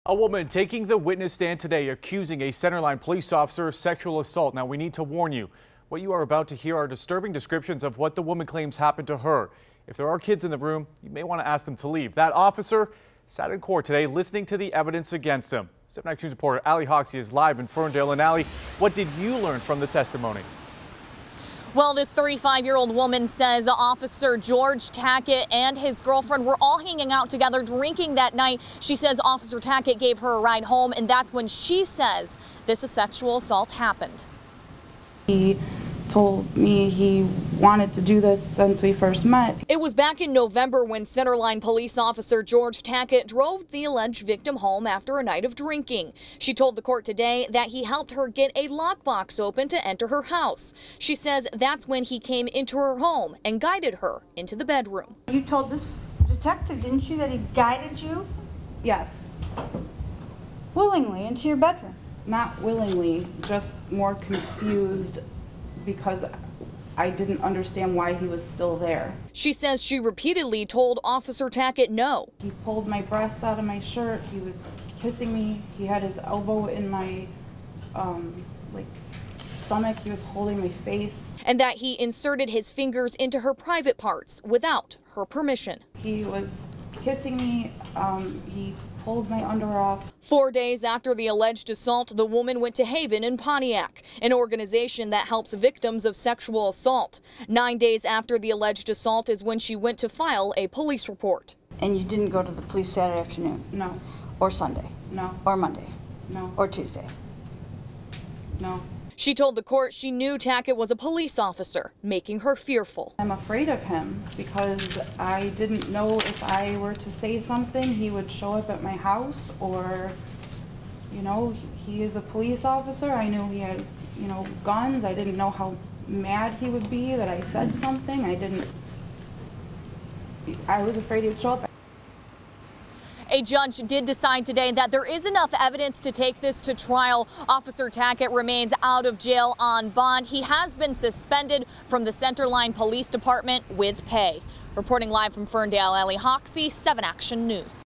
A woman taking the witness stand today accusing a Centerline police officer of sexual assault. Now, we need to warn you. What you are about to hear are disturbing descriptions of what the woman claims happened to her. If there are kids in the room, you may want to ask them to leave. That officer sat in court today listening to the evidence against him. 7 Action News reporter Allie Hoxie is live in Ferndale. And Allie, what did you learn from the testimony? Well, this 35-year-old woman says Officer George Tackett and his girlfriend were all hanging out together drinking that night. She says Officer Tackett gave her a ride home, and that's when she says this sexual assault happened. He told me he wanted to do this since we first met. It was back in November when Centerline police officer George Tackett drove the alleged victim home after a night of drinking. She told the court today that he helped her get a lockbox open to enter her house. She says that's when he came into her home and guided her into the bedroom. You told this detective, didn't you, that he guided you? Yes. Willingly into your bedroom? Not willingly, just more confused because I didn't understand why he was still there. She says she repeatedly told Officer Tackett no. He pulled my breasts out of my shirt. He was kissing me. He had his elbow in my stomach. He was holding my face. And that he inserted his fingers into her private parts without her permission. He was kissing me. He pulled my underwear off. 4 days after the alleged assault, the woman went to Haven in Pontiac, an organization that helps victims of sexual assault. 9 days after the alleged assault is when she went to file a police report. And you didn't go to the police Saturday afternoon? No. Or Sunday? No. Or Monday? No. Or Tuesday? No. She told the court she knew Tackett was a police officer, making her fearful. I'm afraid of him because I didn't know if I were to say something, he would show up at my house, or, you know, he is a police officer. I knew he had, guns. I didn't know how mad he would be that I said something. I was afraid he would show up. A judge did decide today that there is enough evidence to take this to trial. Officer Tackett remains out of jail on bond. He has been suspended from the Centerline Police Department with pay. Reporting live from Ferndale, Allie Hoxie, 7 Action News.